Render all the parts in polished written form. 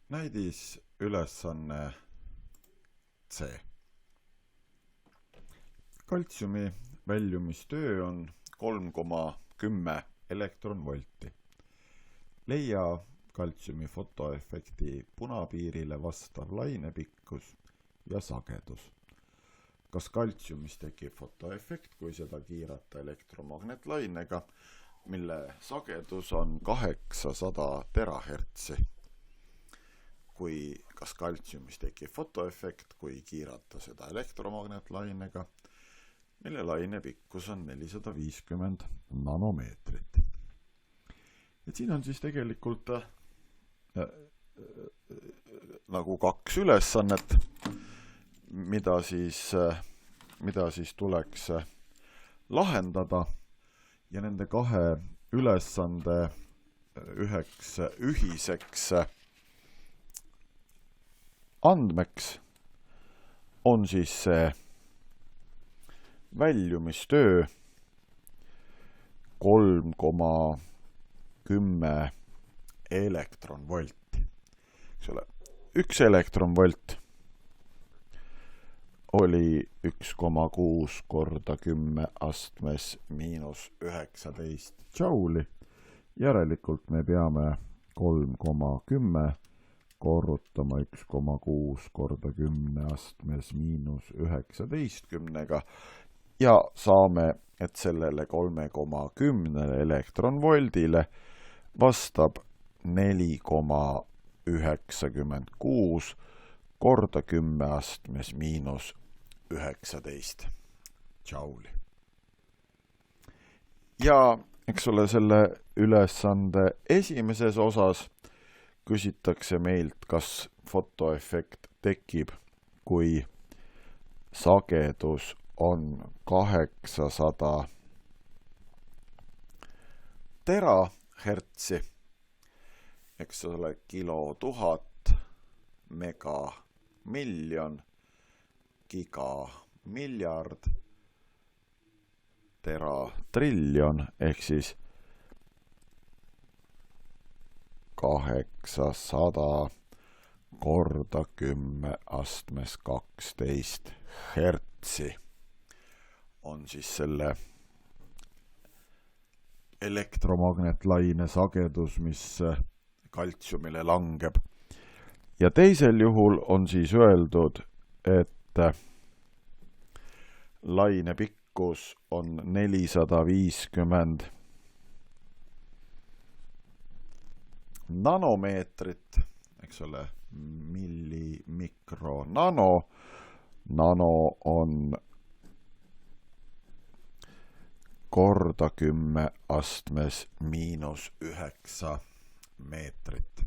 Näidis ülesanne C. Kaltsiumi väljumistöö on 3,10 elektronvolti. Leia kaltsiumi fotoefekti punapiirile vastav lainepikkus ja sagedus. Kas kaltsiumis tekib fotoefekt, kui seda kiirata elektromagnetlainega, mille sagedus on 800 terahertsi? Kas kaltsiumis tekib fotoefekt, kui kiirata seda elektromagnetlainega, mille lainepikkus on 450 nanomeetrit. Et siin on siis tegelikult nagu kaks ülesannet, mida siis tuleks lahendada, ja nende kahe ülesande üheks ühiseks andmeks on siis see väljumistöö 3,10 elektronvolti. Üks elektronvolt oli 1,6 korda 10 astmes miinus 19 džauli. Järelikult me peame 3,10 korrutama 1,6 korda 10 astmes miinus 19 ja saame, et sellele 3,10 elektronvoldile vastab 4,96 korda 10 astmes miinus 19 džauli. Ja selle ülesande esimeses osas küsitakse meilt, kas fotoefekt tekib, kui sagedus on 800 terahertsi, kilo 1000, mega miljon, giga miljard, tera triljon, ehk siis 800 korda 10 astmes 12 hertsi on siis selle elektromagnetlaine sagedus, mis kaltsiumile langeb. Ja teisel juhul on siis öeldud, et laine pikkus on 450 nanomeetrit, milli, mikro, nano. Nano on korda 10 astmes miinus 9 meetrit.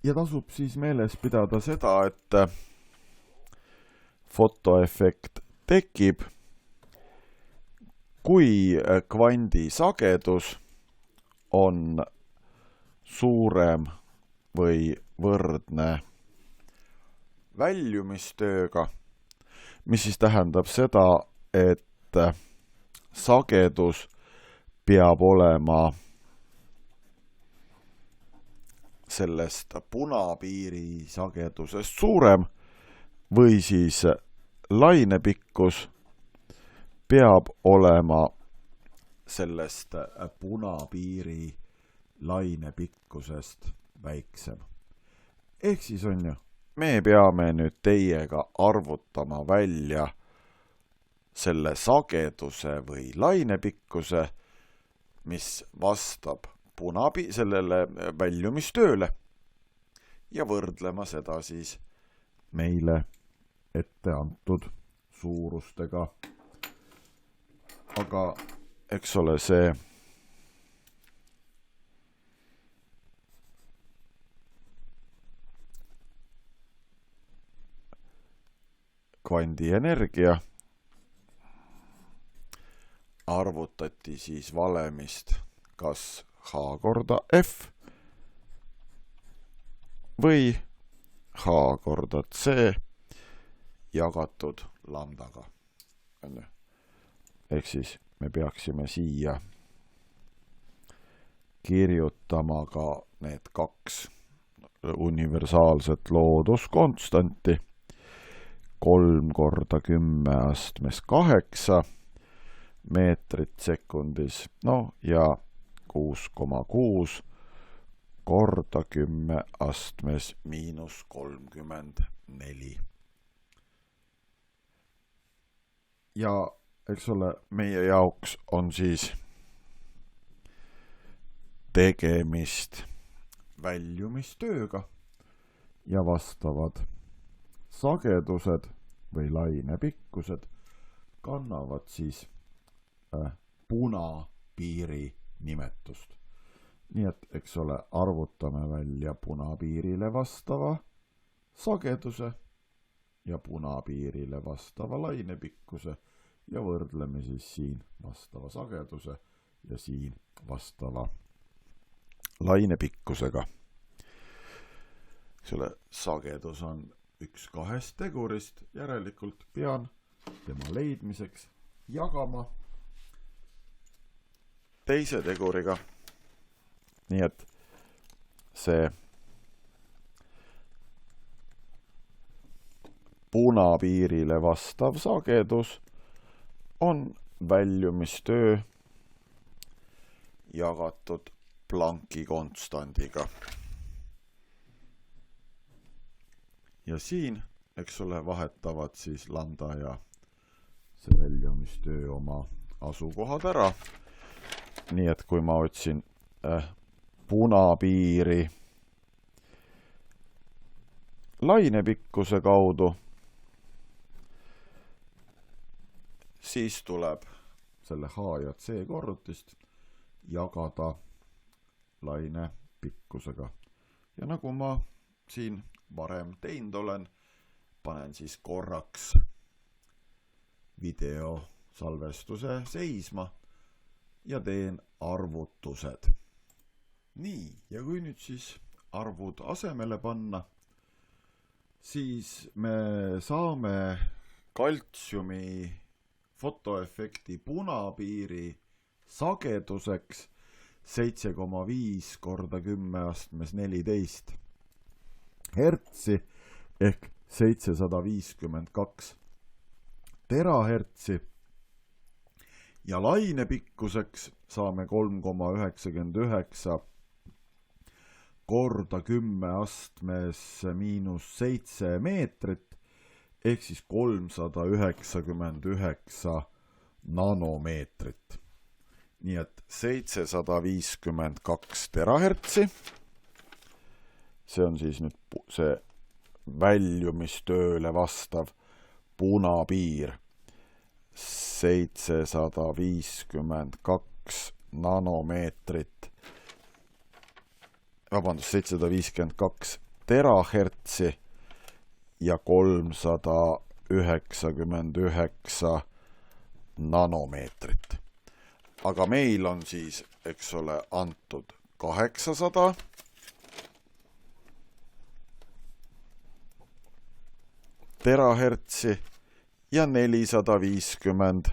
Ja tasub siis meeles pidada seda, et fotoefekt tekib, kui kvandi sagedus on suurem või võrdne väljumistööga, mis siis tähendab seda, et sagedus peab olema sellest punapiiri sagedusest suurem või siis lainepikkus peab olema sellest punapiiri lainepikkusest väiksem. Ehk siis me peame nüüd teiega arvutama välja selle sageduse või lainepikkuse, mis vastab sellele väljumistööle, ja võrdlema seda siis meile ette antud suurustega. Aga see kvandienergia arvutati siis valemist kas H korda F või H korda C jagatud lambdaga. Ehk siis me peaksime siia kirjutama ka need 2 universaalset looduskonstanti. 3 korda 10 astmes 8 meetrit sekundis, no ja 6,6 korda 10 astmes miinus 34. Ja eks ole, meie jaoks on siis tegemist väljumistööga ja vastavad sagedused või lainepikkused kannavad siis punapiiri nimetust. Nii et, eks ole, arvutame välja punapiirile vastava sageduse ja punapiirile vastava lainepikkuse ja võrdleme siis siin vastava sageduse ja siin vastava lainepikkusega. Eks ole, sagedus on 1 2 tegurist, järelikult pean tema leidmiseks jagama teise teguriga. Nii et see punapiirile vastav sagedus on väljumistöö jagatud Plancki konstandiga. Ja siin, eks ole, vahetavad siis lambda ja see väljumistöö oma asukohad ära. Nii et kui ma otsin punapiiri lainepikkuse kaudu, siis tuleb selle H ja C korrutist jagada lainepikkusega. Ja nagu ma siin varem teinud olen, panen siis korraks videosalvestuse seisma ja teen arvutused. Nii, ja kui nüüd siis arvud asemele panna, siis me saame kaltsiumi fotoefekti punapiiri sageduseks 7,5 korda 10 astmes 14 hertsi ehk 752 terahertsi ja lainepikkuseks saame 3,99 korda 10 astmes miinus 7 meetrit ehk siis 399 nanomeetrit. Nii et 752 terahertsi. See on siis nüüd see väljumistööle vastav punapiir. 752 nanomeetrit. Vabandust, 752 terahertsi ja 399 nanomeetrit. Aga meil on siis, eks ole, antud 800 terahertsi ja 450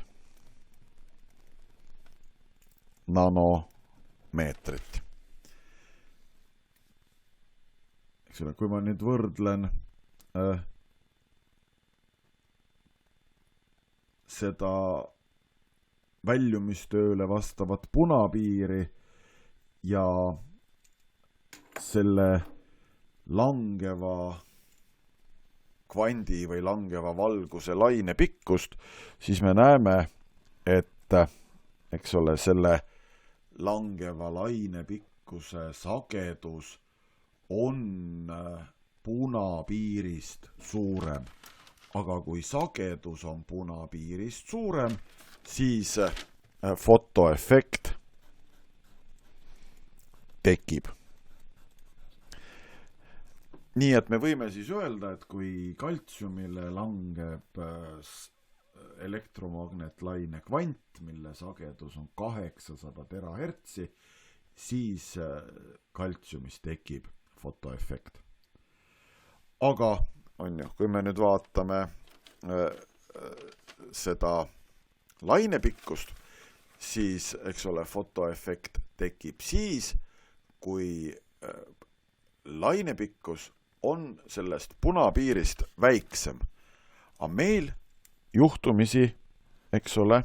nanomeetrit. Eks ole, kui ma nüüd võrdlen seda väljumistööle vastavat punapiiri ja selle langeva kvandi või langeva valguse lainepikkust, siis me näeme, et eks ole, selle langeva lainepikkuse sagedus on punapiirist suurem. Aga kui sagedus on punapiirist suurem, siis fotoefekt tekib. Nii et me võime siis öelda, et kui kaltsiumile langeb elektromagnetlaine kvant, mille sagedus on 800 terahertsi, siis kaltsiumis tekib fotoefekt. Aga on ju, kui me nüüd vaatame seda lainepikkust, siis, eks ole, fotoefekt tekib siis, kui lainepikkus on sellest punapiirist väiksem. Aga meil juhtumisi, eks ole,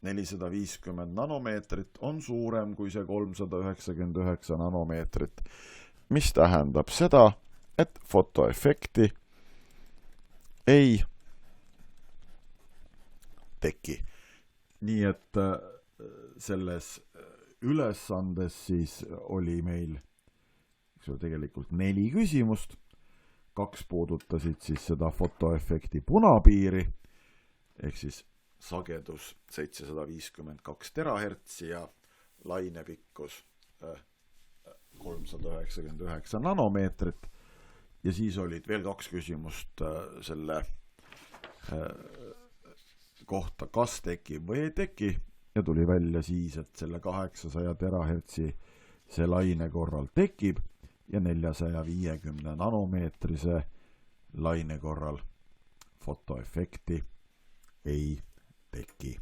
450 nanomeetrit on suurem kui see 399 nanomeetrit, mis tähendab seda, et fotoefekti ei teki. Nii et selles ülesandes siis oli meil tegelikult 4 küsimust. 2 puudutasid siis seda fotoefekti punapiiri, ehk siis sagedus 752 terahertsi ja lainepikkus 399 nanomeetrit. Ja siis olid veel 2 küsimust selle kohta, kas tekib või ei teki. Ja tuli välja siis, et selle 800 terahertsi see laine korral tekib ja 450 nanomeetrise laine korral fotoefekti ei teki.